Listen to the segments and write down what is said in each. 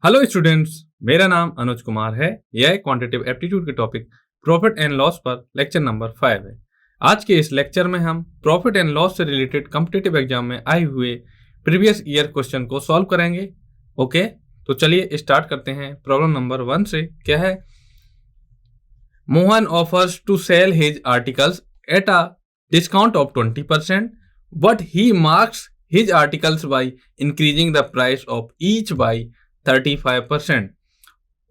Hello students, मेरा नाम अनुज कुमार है। यह क्वांटिटेटिव एप्टीट्यूड के टॉपिक प्रॉफिट एंड लॉस पर लेक्चर नंबर 5 है। आज के इस लेक्चर में हम प्रॉफिट एंड लॉस से रिलेटेड कॉम्पिटिटिव एग्जाम में आए हुए प्रीवियस ईयर क्वेश्चन को सॉल्व करेंगे। ओके, तो चलिए स्टार्ट करते हैं। प्रॉब्लम नंबर 1 से क्या है? Mohan offers to sell his articles at a discount of 20%, but he marks his articles by increasing the price of each by 35%.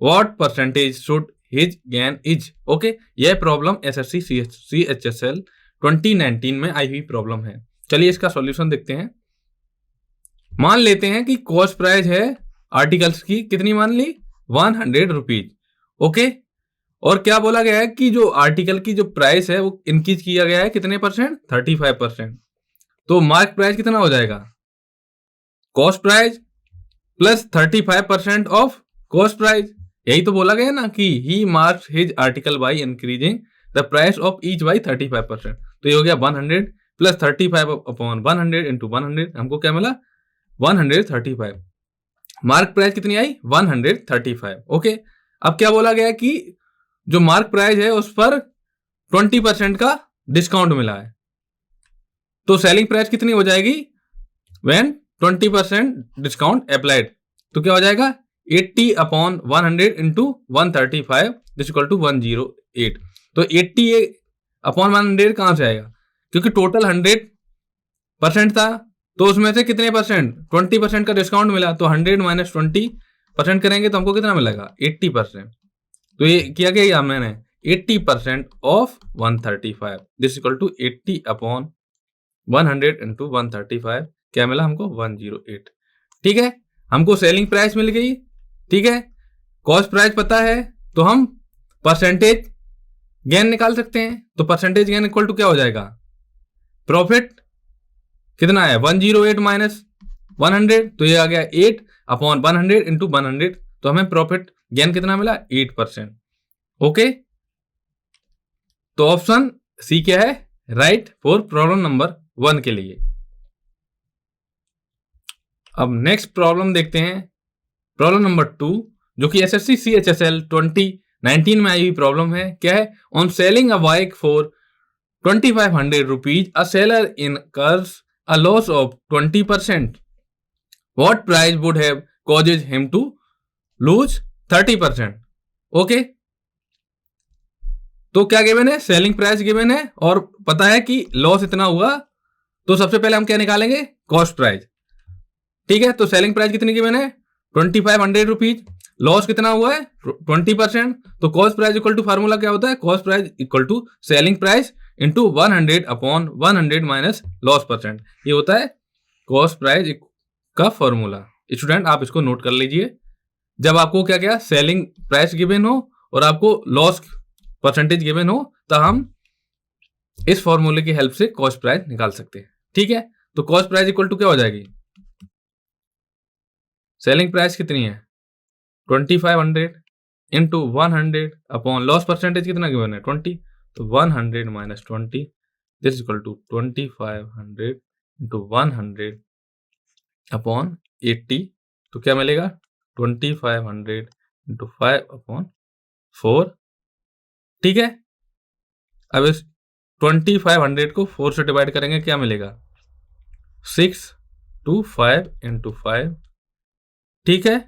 What percentage should his gain is? Okay, यह problem SSC CHSL 2019 में आई हुई problem है। चलिए इसका solution देखते हैं। मान लेते हैं कि कॉस्ट प्राइस है आर्टिकल्स की, कितनी मान ली? 100 रुपीज। ओके, और क्या बोला गया है कि जो आर्टिकल की जो प्राइस है वो इंक्रीज किया गया है कितने परसेंट? 35%। तो मार्क प्राइस कितना हो जाएगा? Cost price plus 35% of cost price. यही तो बोला गया ना कि he marks his article by increasing the price of each by 35%। तो ये हो गया 100 प्लस 35 अपॉन 100 इंटू 100। हमको क्या मिला? 135। मार्क प्राइस कितनी आई? 135। ओके, अब क्या बोला गया कि जो मार्क प्राइस है उस पर 20% का डिस्काउंट मिला है, तो सेलिंग प्राइस कितनी हो जाएगी व्हेन 20% डिस्काउंट अप्लाइड? तो क्या हो जाएगा? 80 upon 100 into 135 this equal to 108। तो 80 अपॉन 100 कहां से आएगा? क्योंकि टोटल 100% था, तो उसमें से कितने परसेंट? 20% का डिस्काउंट मिला, तो 100 माइनस 20% करेंगे तो हमको कितना मिलेगा? 80%। तो ये किया गया मैंने 80% of 135 this equal to 80 upon 100 into 135 क्या मिला हमको? 108। ठीक है, हमको सेलिंग प्राइस मिल गई। ठीक है, कॉस्ट प्राइस पता है तो हम परसेंटेज गेन निकाल सकते हैं। तो परसेंटेज गेन इक्वल टू क्या हो जाएगा? प्रॉफिट कितना है? 108 माइनस 100, तो ये आ गया 8 अपॉन 100 इंटू 100। तो हमें प्रॉफिट गेन कितना मिला? 8%। ओके, तो ऑप्शन सी क्या है? राइट फॉर प्रॉब्लम नंबर 1 के लिए। अब नेक्स्ट प्रॉब्लम देखते हैं, प्रॉब्लम नंबर 2, जो कि एसएससी CHSL 2019 में आई हुई प्रॉब्लम है। क्या है? On selling a bike for 2500 rupees a seller incurs a loss of 20%। What price would have causes him to lose 30%? Okay, तो क्या गिवन है? सेलिंग प्राइस गिवन है और पता है कि लॉस इतना हुआ, तो सबसे पहले हम क्या निकालेंगे? Cost price. ठीक है, तो सेलिंग प्राइस कितनी गिवन है? 2500 रुपीज। लॉस कितना हुआ है? 20%। तो cost price equal to formula क्या होता है? Cost price equal to selling price into 100 upon 100 minus loss percent. ये होता है कॉस्ट प्राइस का फॉर्मूला। स्टूडेंट आप इसको नोट कर लीजिए। जब आपको क्या क्या सेलिंग प्राइस गिवन हो और आपको लॉस परसेंटेज गिवन हो, तो हम इस फॉर्मूले की हेल्प से कॉस्ट प्राइस निकाल सकते हैं। ठीक है, तो कॉस्ट प्राइस इक्वल टू क्या हो जाएगी? सेलिंग प्राइस कितनी है? 2500 इंटू 100 अपॉन लॉस परसेंटेज कितना गिवन है? 20। तो 100 minus 20 this equal to 2500 into 100 upon 80। तो क्या मिलेगा? 2500 इंटू 5 अपॉन 4। ठीक है, अब इस 2500 को 4 से डिवाइड करेंगे, क्या मिलेगा? 6 टू 5 इंटू 5। ठीक है,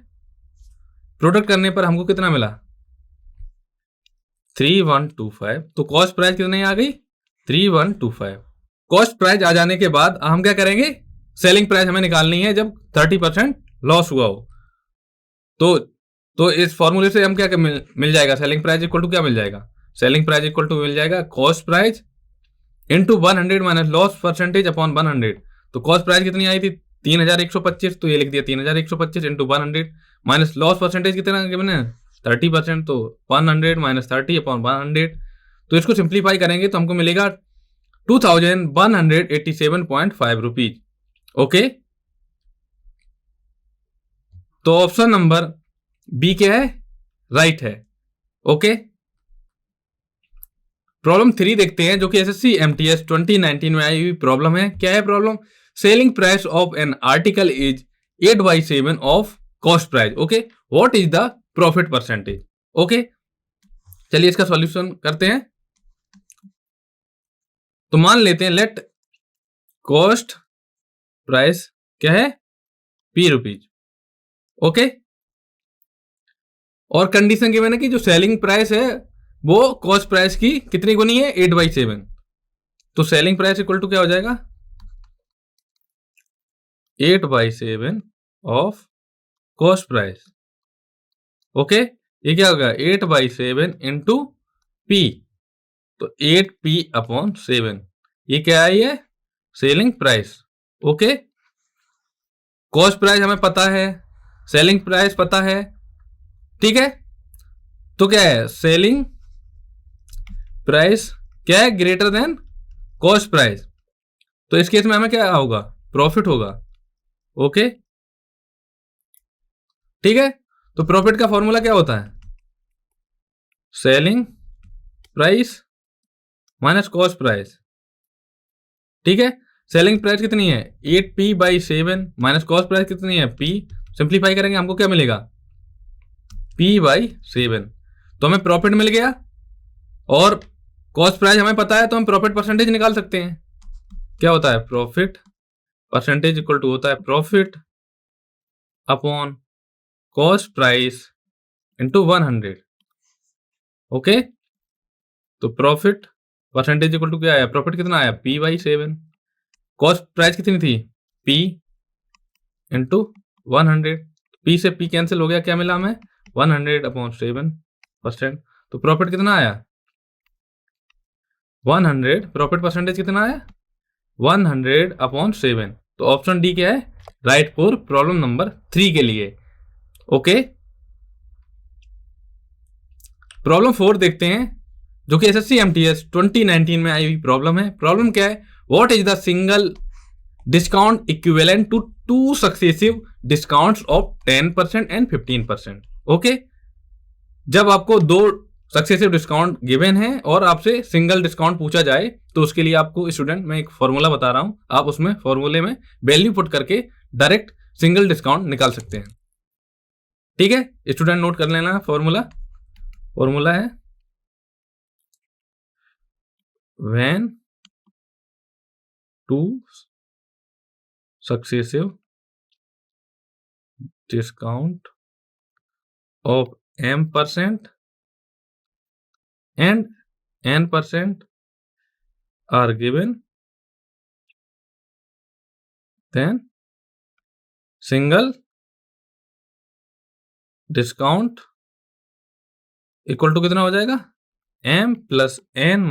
प्रोडक्ट करने पर हमको कितना मिला? 3125। तो कॉस्ट प्राइस कितनी आ गई? 3125। कॉस्ट प्राइस आ जाने के बाद हम क्या करेंगे? सेलिंग प्राइस हमें निकालनी है जब 30% लॉस हुआ हो। तो इस फॉर्मूले से हम क्या मिल जाएगा? सेलिंग प्राइस इक्वल टू क्या मिल जाएगा? सेलिंग प्राइस इक्वल टू मिल जाएगा cost price into 100 minus loss percentage upon 100। तो कॉस्ट प्राइस कितनी आई थी? 3125। तो ये लिख दिया 3125 इंटू 100 माइनस लॉस परसेंटेज कितना गिवन है? 30%। तो 100 माइनस 30 अपॉन 100। तो इसको सिंप्लीफाई करेंगे तो हमको मिलेगा 2187.5 रुपीज। ओके, तो ऑप्शन नंबर बी क्या है? राइट है। ओके, प्रॉब्लम 3 देखते हैं, जो कि एसएससी MTS 2019 में आई हुई प्रॉब्लम है। क्या है problem? Selling price of an article is 8/7 of cost price. Okay, what is the profit percentage. Okay, चलिए इसका सॉल्यूशन करते हैं। तो मान लेते हैं लेट कॉस्ट प्राइस क्या है, P रुपीज। ओके, और कंडीशन गिवन है कि जो सेलिंग प्राइस है वो कॉस्ट प्राइस की कितनी गुनी है, 8/7। तो सेलिंग प्राइस इक्वल टू क्या हो जाएगा, 8/7 ऑफ कॉस्ट प्राइस। ओके, ये क्या होगा, 8/7 इंटू P, तो 8P/7, ये क्या है, ये selling price. Okay, cost price हमें पता है, सेलिंग प्राइस पता है, ठीक है। तो क्या है, सेलिंग प्राइस क्या है, ग्रेटर देन कॉस्ट प्राइस। तो इस केस में हमें क्या होगा, प्रॉफिट होगा। ओके, ठीक है। तो प्रॉफिट का फॉर्मूला क्या होता है, selling price minus cost price. ठीक है, सेलिंग प्राइस कितनी है, 8P/7 माइनस कॉस्ट प्राइस कितनी है, P। सिंप्लीफाई करेंगे हमको क्या मिलेगा, P/7। तो हमें प्रॉफिट मिल गया, और कॉस्ट प्राइस हमें पता है, तो हम प्रॉफिट परसेंटेज निकाल सकते हैं। क्या होता है, प्रॉफिट परसेंटेज इक्वल टू होता है profit upon cost price into 100। Okay, तो प्रॉफिट परसेंटेज इक्वल टू क्या आया, प्रॉफिट कितना आया, P/7, कॉस्ट प्राइस कितनी थी, P इंटू 100। P से P कैंसिल हो गया, क्या मिला हमें, 100/7%। तो प्रॉफिट कितना आया, 100। प्रॉफिट परसेंटेज कितना आया, 100/7। तो ऑप्शन डी क्या है, राइट फॉर प्रॉब्लम नंबर 3 के लिए। ओके, प्रॉब्लम 4 देखते हैं, जो कि SSC MTS 2019 में आई हुई प्रॉब्लम है। प्रॉब्लम क्या है, what is the single discount equivalent to 2 successive discounts of 10% and 15%। Okay, जब आपको 2 सक्सेसिव डिस्काउंट गिवन है और आपसे सिंगल डिस्काउंट पूछा जाए, तो उसके लिए आपको स्टूडेंट मैं एक फॉर्मूला बता रहा हूं, आप उसमें फॉर्मूले में वैल्यू पुट करके डायरेक्ट सिंगल डिस्काउंट निकाल सकते हैं। ठीक है, स्टूडेंट नोट कर लेना। फॉर्मूला है when 2 successive discount of M% and N% are given, then single discount equal to कितना हो जाएगा, M + N -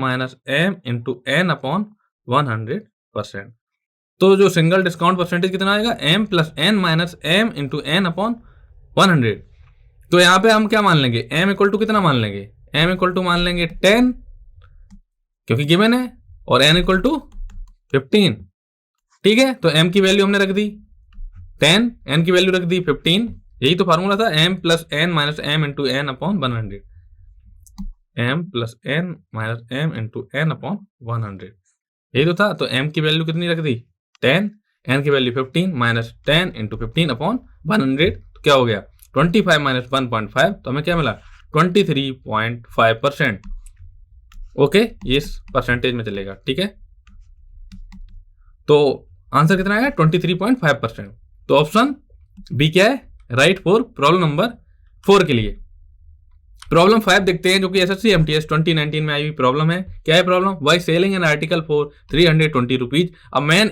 M into N/100%। तो जो सिंगल डिस्काउंट परसेंटेज कितना आएगा, M + N - M into N/100। तो यहाँ पे हम क्या मान लेंगे, M इक्वल टू कितना मान लेंगे, M इक्वल टू मान लेंगे 10, क्योंकि गिवन है, और N इक्वल टू 15। ठीक है, तो M की वैल्यू हमने रख दी 10, N की वैल्यू रख दी 15। यही तो फार्मूला था, M + N - M into N/100। M + N - M into N/100, यही तो था। तो M की वैल्यू कितनी रख दी 10, N की वैल्यू 15 माइनस 10 इंटू 15/100। तो क्या हो गया, 25 - 1.5, तो हमें क्या मिला, 23.5%। ओके, ये इस परसेंटेज में चलेगा। ठीक है, तो आंसर कितना आएगा, 23.5%। तो ऑप्शन बी क्या है, राइट फॉर प्रॉब्लम नंबर 4 के लिए। प्रॉब्लम 5 देखते हैं, जो कि SSC MTS 2019 में आई हुई प्रॉब्लम है। क्या है problem, by selling an article for 320 rupees, a man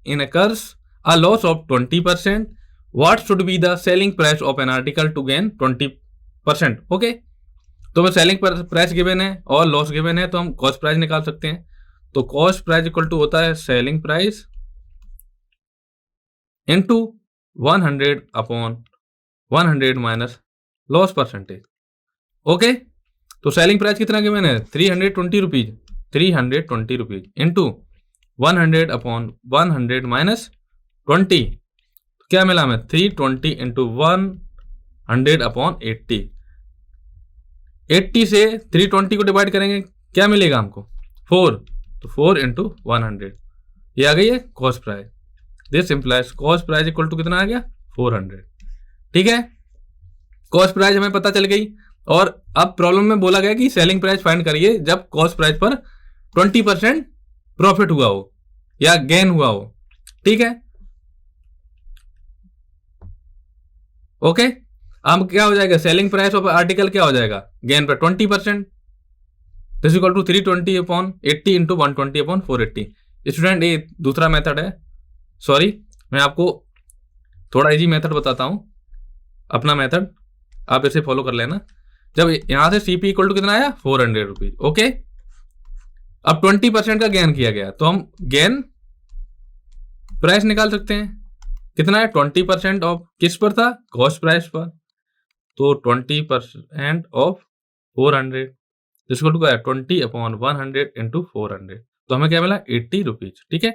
incurs a loss of 20%, what should be the selling price of an article to gain 20%। Okay, तो हमें सेलिंग प्राइस गिवन है और loss given है, तो हम कॉस्ट प्राइस निकाल सकते हैं। तो कॉस्ट प्राइस इक्वल टू होता है selling price into 100/100 minus loss percentage. Okay, तो सेलिंग प्राइस कितना गिवन है, 320 रुपीज, 320 रुपीज इंटू 100/100 माइनस 20। क्या मिला हमें, 320 इंटू 100/80। 80 से 320 को डिवाइड करेंगे, क्या मिलेगा हमको, 4। तो 4 इंटू 100, ये आ गई है cost price. This implies cost price equal to कितना आ गया 400। ठीक है, कॉस्ट प्राइस हमें पता चल गई। और अब प्रॉब्लम में बोला गया कि सेलिंग प्राइस फाइंड करिए जब कॉस्ट प्राइस पर 20% प्रॉफिट हुआ हो या गेन हुआ हो। ठीक है, ओके। अब क्या हो जाएगा, सेलिंग प्राइस ऑफ आर्टिकल क्या हो जाएगा, गेन पर 20%, this equal to 320 upon 80 into 120 upon 480। Student ये दूसरा मेथड है, सॉरी मैं आपको थोड़ा इजी मेथड बताता हूं, अपना मेथड आप इसे फॉलो कर लेना। जब यहां से सीपी इक्वल टू कितना आया 400 रुपीज, ओके। अब 20% का गेन किया गया तो हम गेन प्राइस निकाल सकते हैं, कितना है 20% ऑफ किस पर था, कॉस्ट प्राइस पर। तो 20% ऑफ 400 जिसको टू है 20 अपॉन 100 इंटू 400, तो हमें क्या मिला 80 रुपीज। ठीक है,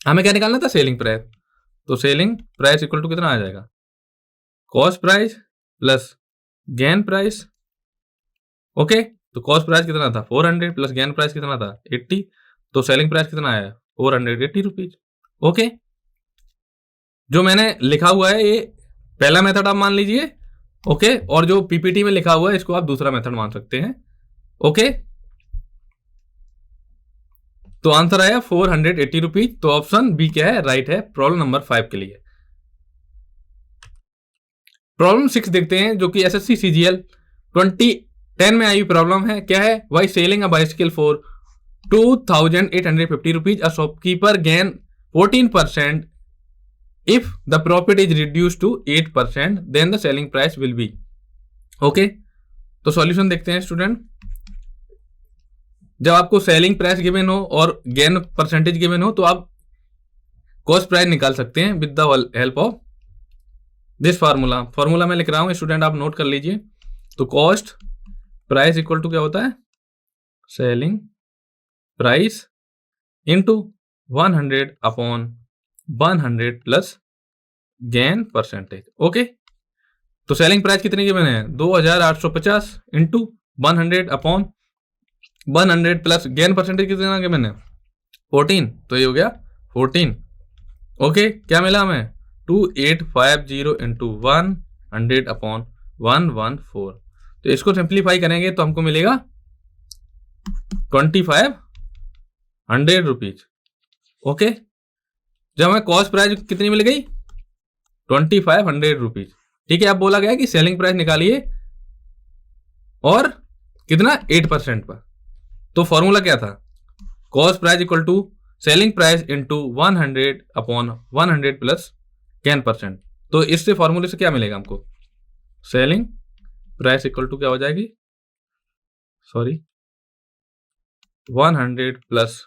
हमें क्या निकालना था, सेलिंग प्राइस। तो सेलिंग प्राइस इक्वल टू कितना आ जाएगा, cost price plus gain price. Okay, तो कॉस्ट प्राइस कितना था 400 प्लस गेन प्राइस कितना था 80, तो सेलिंग प्राइस कितना आया 480 रुपीज। ओके, जो मैंने लिखा हुआ है ये पहला मेथड आप मान लीजिए, ओके। और जो पीपीटी में लिखा हुआ है इसको आप दूसरा मेथड मान सकते हैं, ओके। तो आंसर आया 480 रुपीज। तो ऑप्शन बी क्या है, राइट है प्रॉब्लम नंबर 5 के लिए। प्रॉब्लम 6 देखते हैं जो कि एसएससी सीजीएल 2010 में आई प्रॉब्लम है। क्या है, by selling a bicycle for 2850 rupees, a shopkeeper gain 14%, if the profit is reduce to 8%, then the selling price will be. Okay, तो सॉल्यूशन देखते हैं स्टूडेंट। जब आपको सेलिंग प्राइस गिवन हो और गेन परसेंटेज गिवन हो तो आप कॉस्ट प्राइस निकाल सकते हैं with the help of this formula मैं लिख रहा हूं स्टूडेंट, आप नोट कर लीजिए। तो कॉस्ट प्राइस इक्वल टू क्या होता है, selling price into 100 upon 100 plus gain percentage. Okay, तो सेलिंग प्राइस कितने गिवन है 2850 into 100 upon 100 plus gain percentage कितना गिवन है 14, तो ये हो गया 14। ओके, क्या मिला हमें 2850 इंटू 100 अपॉन 114। तो इसको सिंप्लीफाई करेंगे तो हमको मिलेगा 2500 रुपीज। ओके, जब हमें कॉस्ट प्राइस कितनी मिल गई 2500 रुपीज। ठीक है, अब बोला गया कि सेलिंग प्राइस निकालिए और कितना 8% पर। तो फॉर्मूला क्या था, cost price equal to selling price into 100 upon 100 plus gain percent. तो इससे फॉर्मूले से क्या मिलेगा हमको, सेलिंग प्राइस इक्वल टू क्या हो जाएगी, sorry 100 plus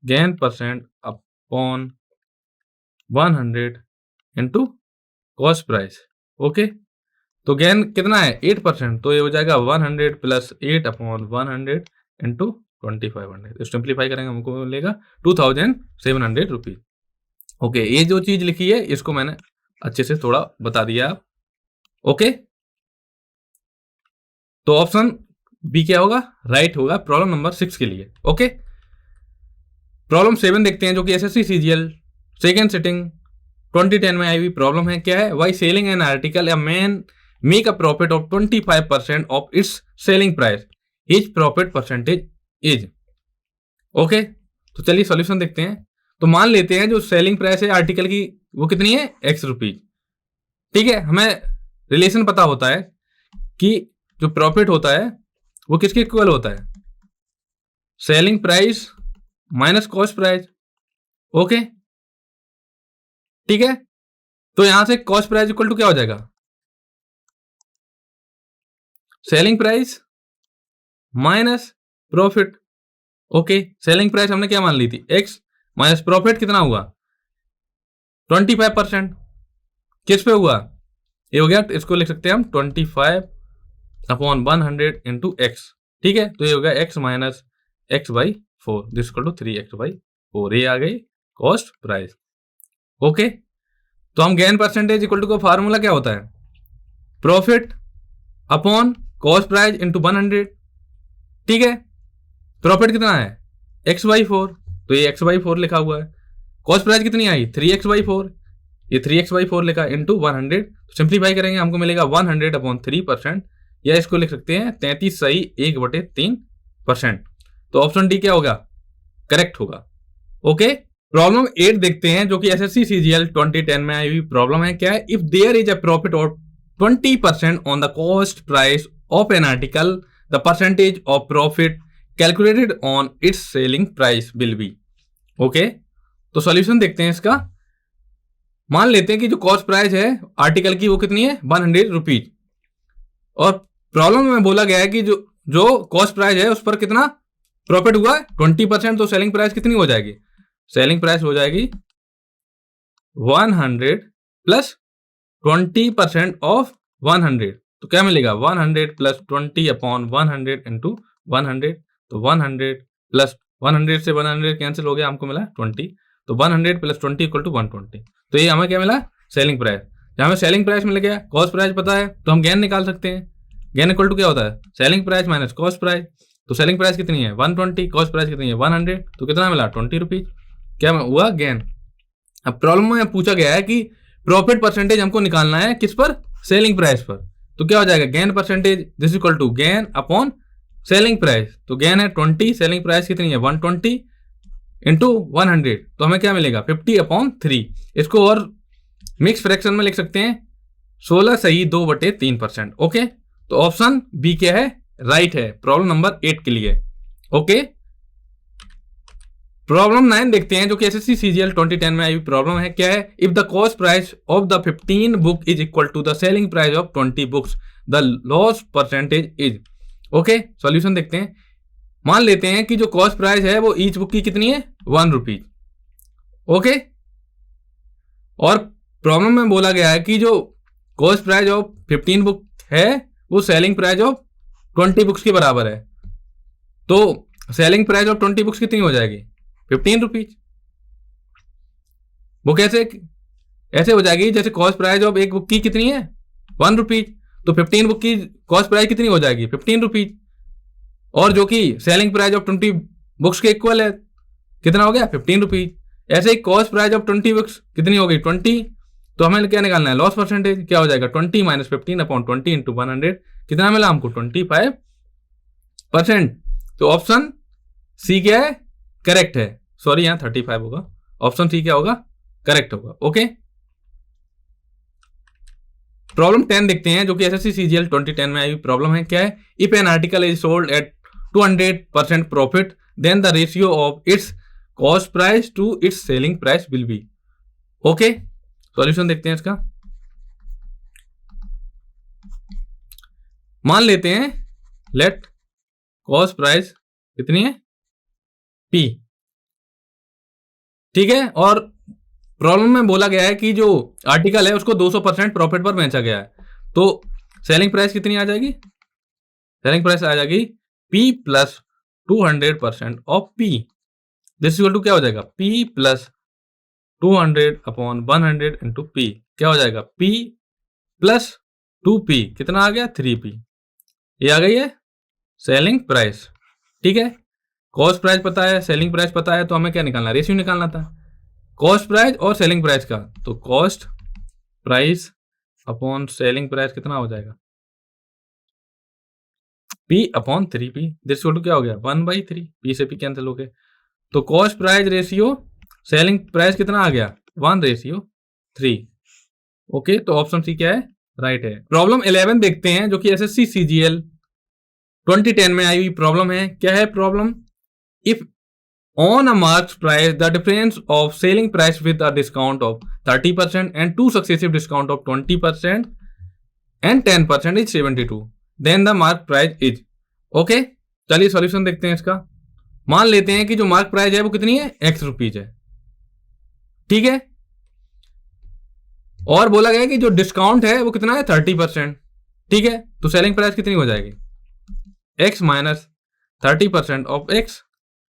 gain percent upon 100 into cost price. Okay, तो गेन कितना है 8%, तो ये हो जाएगा 100 प्लस 8 अपॉन 100 इंटू 2500। सिंप्लीफाई करेंगे हमको मिलेगा 2700 रुपीज। ओके, ये जो चीज लिखी है इसको मैंने अच्छे से थोड़ा बता दिया। ओके, तो ऑप्शन बी क्या होगा, राइट होगा प्रॉब्लम नंबर 6 के लिए। ओके, प्रॉब्लम 7 देखते हैं जो कि एसएससी सीजीएल सेकेंड सिटिंग 2010 में आई हुई प्रॉब्लम है। क्या है, by selling an article a man make a profit of 25% of its selling price, his profit percentage is. Okay, तो चलिए सॉल्यूशन देखते हैं। तो मान लेते हैं जो सेलिंग प्राइस है आर्टिकल की वो कितनी है x रुपीज। ठीक है, हमें रिलेशन पता होता है कि जो प्रॉफिट होता है वो किसके इक्वल होता है, selling price minus cost price. Okay, ठीक है, तो यहां से कॉस्ट प्राइस इक्वल टू क्या हो जाएगा, selling price minus profit. Okay, selling price हमने क्या मान ली थी x माइनस प्रॉफिट कितना हुआ 25%, किस पे हुआ, ये हो गया, इसको लिख सकते हैं हम 25 अपॉन 100 इंटू एक्स। ठीक है, तो ये हो गया x minus x by 4 this equal to 3x by 4, ये आ गई कॉस्ट प्राइस। ओके, तो हम गेन परसेंटेज इक्वल टू का फार्मूला क्या होता है, profit upon cost price into 100। ठीक है, प्रॉफिट कितना है x बाई 4, तो ये x बाई 4 लिखा हुआ है, कॉस्ट प्राइस कितनी आई 3x/4, ये 3x/4 लिखा इंटू 100, तो सिंप्लीफाई करेंगे हमको मिलेगा 100/3%, या इसको लिख सकते हैं 33 सही 1/3%। तो ऑप्शन डी क्या होगा, करेक्ट होगा। ओके, प्रॉब्लम 8 देखते हैं जो कि एसएससी सीजीएल 2010 में आई हुई प्रॉब्लम है। क्या है, if there is a profit of 20% on the cost price of an article, the percentage of profit calculated on its selling price will be. Okay, तो सॉल्यूशन देखते हैं इसका। मान लेते हैं कि जो कॉस्ट प्राइस है आर्टिकल की वो कितनी है 100 रुपीज, और प्रॉब्लम में बोला गया है कि जो कॉस्ट प्राइस है उस पर कितना प्रॉफिट हुआ है 20%, तो सेलिंग प्राइस कितनी हो जाएगी, सेलिंग प्राइस हो जाएगी 100 प्लस 20% ऑफ 100, तो क्या मिलेगा 100 प्लस 20/100 इंटू 100, तो 100 प्लस 100 से 100 कैंसिल हो गया, हमको मिला 20, तो 100 प्लस 20 इक्वल टू 120। तो ये हमें क्या मिला, सेलिंग प्राइस। जहां हमें सेलिंग प्राइस मिल गया, कॉस्ट प्राइस पता है तो हम गेन निकाल सकते हैं। गेन इक्वल टू क्या होता है, selling price minus cost price. तो सेलिंग प्राइस कितनी है 120, कॉस्ट प्राइस कितनी है 100, तो कितना मिला 20 रुपीज, क्या हुआ गेन। अब प्रॉब्लम में पूछा गया है कि प्रॉफिट परसेंटेज हमको निकालना है किस पर, सेलिंग प्राइस पर, तो क्या हो जाएगा gain percentage this equal to gain upon selling price. तो गेन है 20, सेलिंग प्राइस कितनी है 120 इंटू 100, तो हमें क्या मिलेगा 50/3। इसको और मिक्स फ्रैक्शन में लिख सकते हैं 16 सही 2/3%। ओके, तो ऑप्शन बी क्या है, राइट है प्रॉब्लम नंबर 8 के लिए। ओके, प्रॉब्लम 9 देखते हैं जो कि एसएससी सीजीएल 2010 में आई हुई प्रॉब्लम है। क्या है, if the cost price of the 15 book is equal to the selling price of 20 books, the loss percentage is. Okay, solution देखते हैं। मान लेते हैं कि जो कॉस्ट प्राइस है वो ईच बुक की कितनी है 1 रुपीज। ओके, और प्रॉब्लम में बोला गया है कि जो कॉस्ट प्राइस ऑफ 15 बुक है वो सेलिंग प्राइस ऑफ 20 बुक्स के बराबर है, तो सेलिंग प्राइस ऑफ 20 बुक्स कितनी हो जाएगी 15 रुपीज। वो कैसे, ऐसे हो जाएगी जैसे कॉस्ट प्राइस ऑफ एक बुक की कितनी है 1 रुपीज, तो 15 बुक की कॉस्ट प्राइस कितनी हो जाएगी 15 रुपीज, और जो कि सेलिंग प्राइस ऑफ 20 बुक्स के इक्वल है, कितना हो गया 15 रुपीज। ऐसे ही कॉस्ट प्राइस ऑफ 20 बुक्स कितनी हो गई 20, तो हमें क्या निकालना है लॉस परसेंटेज, क्या हो जाएगा 20 माइनस 15/20 इंटू 100, कितना मिला हमको 25%। तो ऑप्शन सी क्या है, करेक्ट है। सॉरी यहाँ 35 होगा, ऑप्शन सी क्या होगा, करेक्ट होगा। ओके, प्रॉब्लम 10 देखते हैं जो कि एसएससी सीजीएल 2010 में आई हुई प्रॉब्लम है। क्या है, if an article is sold at 200% profit then the ratio of its cost price to its selling price will be. Okay, solution देखते हैं इसका। मान लेते हैं लेट कॉस्ट प्राइस कितनी है P, ठीक है, और प्रॉब्लम में बोला गया है कि जो आर्टिकल है उसको 200% प्रॉफिट पर बेचा गया है, तो सेलिंग प्राइस कितनी आ जाएगी, सेलिंग प्राइस आ जाएगी P plus 200% of P, this equal to क्या हो जाएगा P प्लस 200/100 इंटू P, क्या हो जाएगा P प्लस 2P, कितना आ गया 3P, ये आ गई है सेलिंग प्राइस। ठीक है, कॉस्ट प्राइस पता है, सेलिंग प्राइस पता है, तो हमें क्या निकालना, रेशियो निकालना था कॉस्ट प्राइस और सेलिंग प्राइस का, तो cost price upon selling price कितना हो जाएगा P/3P, दिस इक्वल टू क्या हो गया 1/3, P से P कैंसिल हो गए, तो cost price ratio selling price कितना आ गया 1:3। ओके, तो ऑप्शन सी क्या है, राइट है। प्रॉब्लम 11 देखते हैं जो कि एसएससी सीजीएल 2010 में आई हुई प्रॉब्लम है। क्या है problem, if on a marks price the difference of selling price with a discount of 30% and 2 successive discount of 20% and 10% is 72, then the mark price is. Okay, चलिए सॉल्यूशन देखते हैं इसका। मान लेते हैं कि जो मार्क प्राइस है वो कितनी है X रुपीज है, ठीक है, और बोला गया कि जो डिस्काउंट है वो कितना है 30%, ठीक है, तो सेलिंग प्राइस कितनी हो जाएगी X माइनस 30% ऑफ X,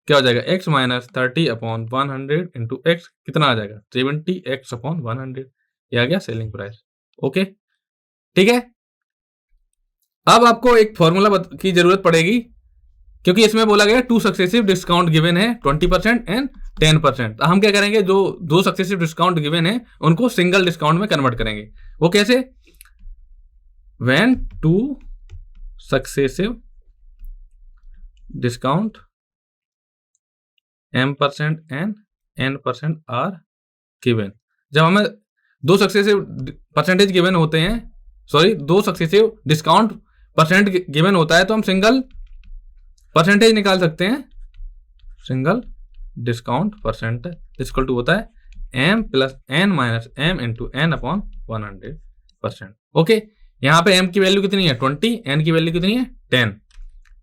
क्या हो जाएगा X माइनस 30/100 इंटू X, कितना आ जाएगा 70X/100, ये आ गया सेलिंग प्राइस। ओके, ठीक है, अब आपको एक फॉर्मूला की जरूरत पड़ेगी क्योंकि इसमें बोला गया 2 सक्सेसिव डिस्काउंट गिवन है 20% एंड 10%। हम क्या करेंगे, जो 2 सक्सेसिव डिस्काउंट गिवन है उनको सिंगल डिस्काउंट में कन्वर्ट करेंगे। वो कैसे? When 2 successive discount m% and n% are given. जब हमें 2 सक्सेसिव परसेंटेज गिवन होते हैं, sorry 2 successive discount percent given होता है, तो हम सिंगल परसेंटेज निकाल सकते हैं। Single discount percentage equal to होता है m plus n minus m into n upon 100%। Okay, यहाँ पे m की वैल्यू कितनी है 20, n की वैल्यू कितनी है 10।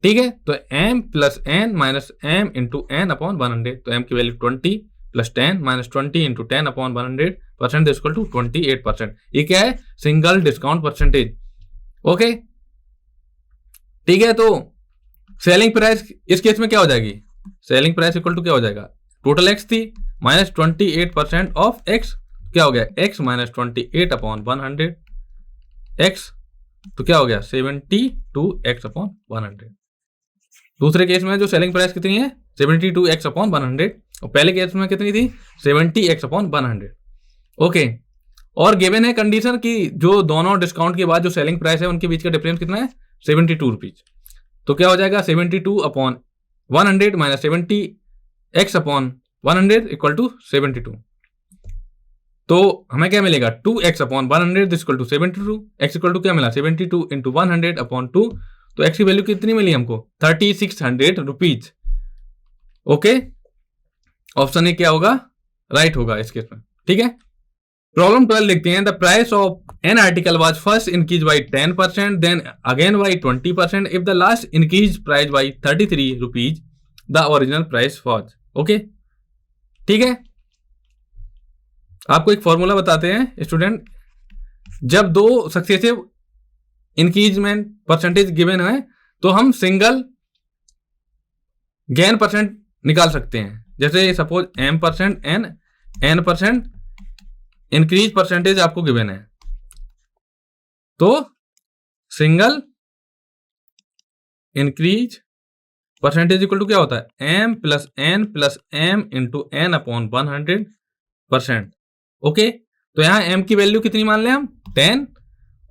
ठीक है, तो m plus n minus m into n upon 100, तो m की value 20 plus 10 minus 20 into 10 upon 100% equal to 28%। ये क्या है? Single discount percentage. ओके, ठीक है, तो सेलिंग प्राइस इस केस में क्या हो जाएगी? सेलिंग प्राइस इक्वल टू क्या हो जाएगा? टोटल एक्स थी माइनस 28% ऑफ एक्स, क्या हो गया? एक्स माइनस 28 अपॉन 100 एक्स, तो क्या हो गया? 72x upon 100। दूसरे केस में जो सेलिंग प्राइस कितनी है 72x अपॉन 100, और पहले केस में कितनी थी 70x अपॉन 100। ओके, और गिवन है कंडीशन कि जो दोनों डिस्काउंट के बाद जो सेलिंग प्राइस है उनके बीच का डिफरेंस कितना है 72 रुपीज। तो क्या हो जाएगा 72 upon 100 minus 70x upon 100 equal to 72। तो हमें क्या मिलेगा 2x upon 100 equal to 72। x equal to क्या मिला 72 इंटू 100 अपॉन 2। तो x की वैल्यू कितनी मिली हमको 3600 रुपीज। ओके, ऑप्शन ए क्या होगा? राइट होगा इस केस में। ठीक है, प्रॉब्लम 12 लिखते हैं। The price of an article was first increase by 10%, then again by 20%। If the last increase price by 33 rupees the original price was. Okay, ठीक है, आपको एक फॉर्मूला बताते हैं स्टूडेंट। जब 2 सक्सेसिव इंक्रीजमेंट परसेंटेज गिवन है तो हम सिंगल गेन परसेंट निकाल सकते हैं। जैसे suppose m% n% increase percentage आपको गिवन है, तो single increase percentage equal to क्या होता है m plus m into n upon 100%। Okay, तो यहां m की वैल्यू कितनी मान लें हम 10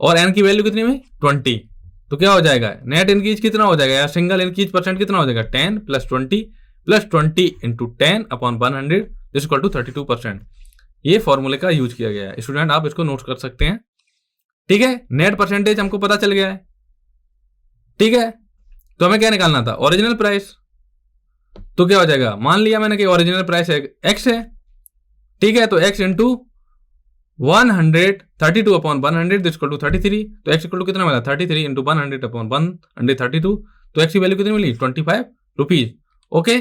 और n की वैल्यू कितनी में 20। तो क्या हो जाएगा नेट इंक्रीज कितना हो जाएगा या सिंगल इंक्रीज परसेंट कितना हो जाएगा 10 plus 20 into 10 upon 100 equal to 32%। ये फॉर्मूले का यूज किया गया है स्टूडेंट, आप इसको नोट कर सकते हैं। ठीक है, नेट परसेंटेज हमको पता चल गया है। ठीक है, तो हमें क्या निकालना था ओरिजिनल प्राइस। तो क्या हो जाएगा, मान लिया मैंने कि ओरिजिनल प्राइस एक्स है। ठीक है, तो x into 132 upon 100 equal to 33। तो x इक्वल टू कितना मिला 33 इंटू 100 अपॉन 132। तो x की वैल्यू कितनी मिली 25 रुपीज। ओके,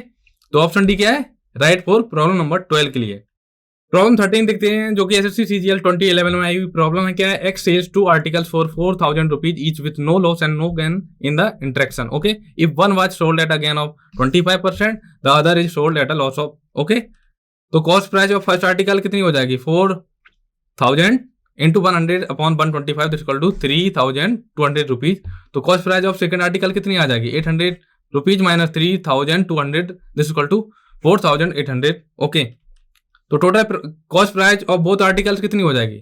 तो ऑप्शन डी क्या है राइट फॉर प्रॉब्लम नंबर 12 के लिए। प्रॉब्लम 13 देखते हैं जो कि एसएससी सीजीएल 2011 में आई हुई प्रॉब्लम है। क्या है, X sells 2 articles for 4000 rupees each with no loss and no gain in the interaction. Okay, if one was sold at a gain of 25% the other is sold at a loss of. Okay, तो cost price of first article कितनी हो जाएगी 4000 into 100 upon 125 equal to 3200 rupees. तो cost price of second article कितनी आ जाएगी 800 rupees minus 3200 this equal to 4800। Okay, तो total cost price of both articles कितनी हो जाएगी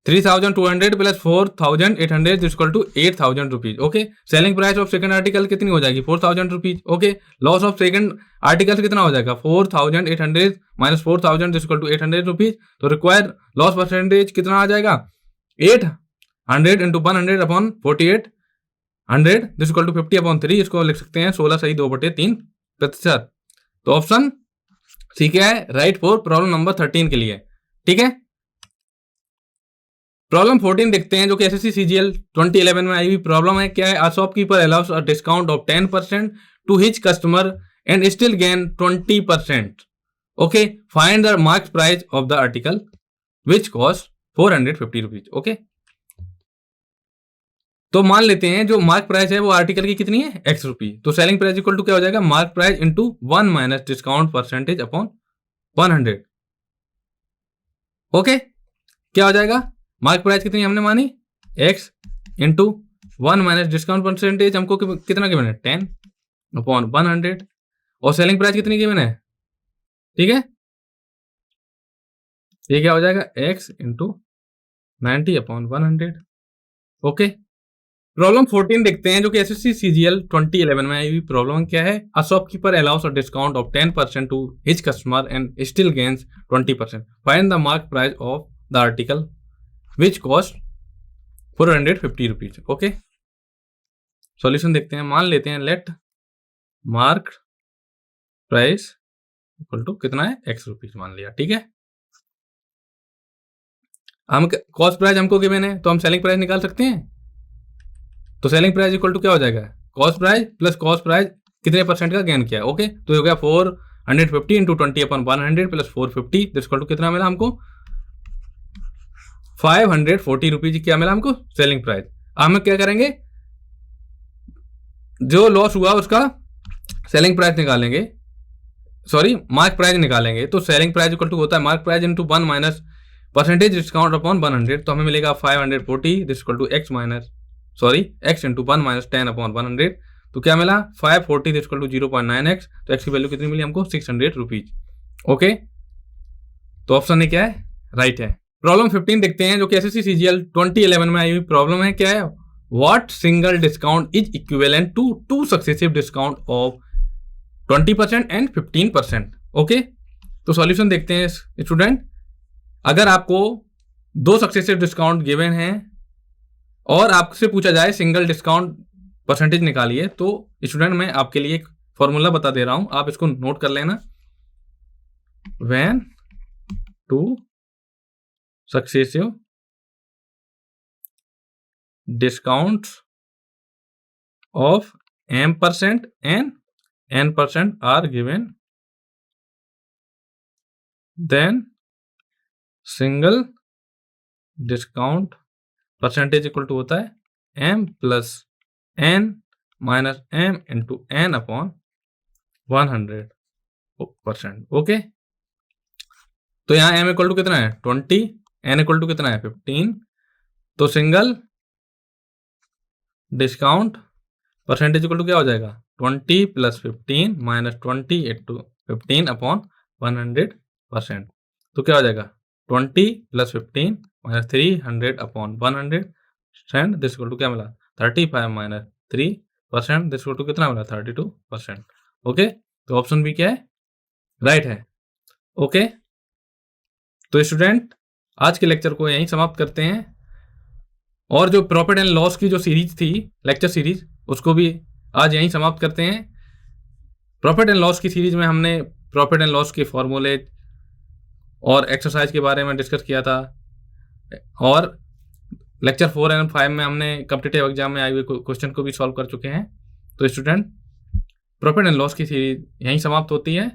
3200 plus 4800 equal to 8000 rupees. Okay, selling price of second article कितनी हो जाएगी 4000 rupees. Okay, loss of second article कितना हो जाएगा 4800 माइनस 4000 इक्वल टू 800 रुपीज। तो रिक्वायर्ड लॉस परसेंटेज कितना आ जाएगा 800 into 100 upon 4800 equal to 50 upon 3। इसको लिख सकते हैं 16 सही 2/3%। तो ऑप्शन सी क्या है राइट फॉर प्रॉब्लम नंबर 13 के लिए। ठीक है, प्रॉब्लम 14 देखते हैं जो कि एसएससी सीजीएल 2011 में आई हुई प्रॉब्लम है। क्या है, a shopkeeper allows a discount of 10% to his customer and still gain 20%। Okay, find the mark price of the article which cost 450 rupees. Okay, तो मान लेते हैं जो मार्क प्राइस है वो आर्टिकल की कितनी है x रुपीज। तो सेलिंग प्राइस इक्वल टू क्या हो जाएगा mark price into 1 minus discount percentage upon 100। Okay, क्या हो जाएगा मार्क प्राइस कितनी हमने मानी x into 1 minus discount percentage हमको कितना गिवन है 10 अपॉन 100। और सेलिंग प्राइस कितनी गिवन है ठीक है, ये क्या हो जाएगा x इंटू 90/100। ओके, प्रॉब्लम 14 देखते हैं जो कि एसएससी सीजीएल 2011 में आई हुई प्रॉब्लम क्या है। A shopkeeper allows a discount of 10% to his customer and still gains 20%। Find the mark price of the article which cost 450 rupees. Okay, solution देखते हैं। मान लेते हैं let mark price equal to कितना है x रुपीज मान लिया। ठीक है, हम कॉस्ट प्राइस हमको गिवन है तो हम सेलिंग प्राइस निकाल सकते हैं। तो सेलिंग प्राइस इक्वल टू क्या हो जाएगा, cost price plus cost price कितने परसेंट का गेन किया। ओके, तो ये हो गया 450 इंटू 20/100 प्लस 450 इक्वल टू कितना मिला हमको 540 रुपीज क्या मिला हमको सेलिंग प्राइस। अब हम क्या करेंगे, जो लॉस हुआ उसका सेलिंग प्राइस निकालेंगे, सॉरी मार्क प्राइस निकालेंगे। तो सेलिंग प्राइस इक्वल टू होता है mark price into 1 minus percentage discount upon 100। तो हमें मिलेगा 540 this equal to x minus x into 1 minus 10/100। तो क्या मिला 540 दिस इक्वल टू 0.9x। तो x की वैल्यू कितनी मिली हमको 600 रुपीज। ओके, तो ऑप्शन ए क्या है, राइट है। प्रॉब्लम 15 देखते हैं जो कि एसएससी सीजीएल 2011 में आई हुई प्रॉब्लम है। क्या है, what single discount is equivalent to 2 successive discount of 20% and 15%। Okay, तो सॉल्यूशन देखते हैं स्टूडेंट। अगर आपको 2 सक्सेसिव डिस्काउंट गिवन हैं और आपसे पूछा जाए सिंगल डिस्काउंट परसेंटेज निकालिए, तो स्टूडेंट मैं आपके लिए एक फॉर्मूला बता दे रहा हूं, आप इसको नोट कर लेना। When 2 successive discount of m% and n% are given, then single discount percentage equal to होता है m plus n minus m into n upon 100%। Okay, तो यहाँ m इक्वल टू कितना है 20, n इक्वल टू कितना है 15। तो single discount percentage equal to क्या हो जाएगा 20 प्लस 15 माइनस 20 इंटू 15 अपॉन 100%। तो क्या हो जाएगा 20 plus 15 minus 300 upon 100 this equal to क्या मिला 35 माइनस 3% दिस इक्वल टू कितना मिला 32%। ओके, तो ऑप्शन बी क्या है, राइट है। ओके, तो स्टूडेंट आज के लेक्चर को यहीं समाप्त करते हैं और जो प्रॉफिट एंड लॉस की जो सीरीज थी लेक्चर सीरीज उसको भी आज यहीं समाप्त करते हैं। प्रॉफिट एंड लॉस की सीरीज में हमने प्रॉफिट एंड लॉस के फॉर्मूले और एक्सरसाइज के बारे में डिस्कस किया था और लेक्चर 4 एंड 5 में हमने कॉम्पिटिटिव एग्जाम में आए हुए क्वेश्चन को भी सॉल्व कर चुके हैं। तो स्टूडेंट प्रॉफिट एंड लॉस की सीरीज यहीं समाप्त होती है।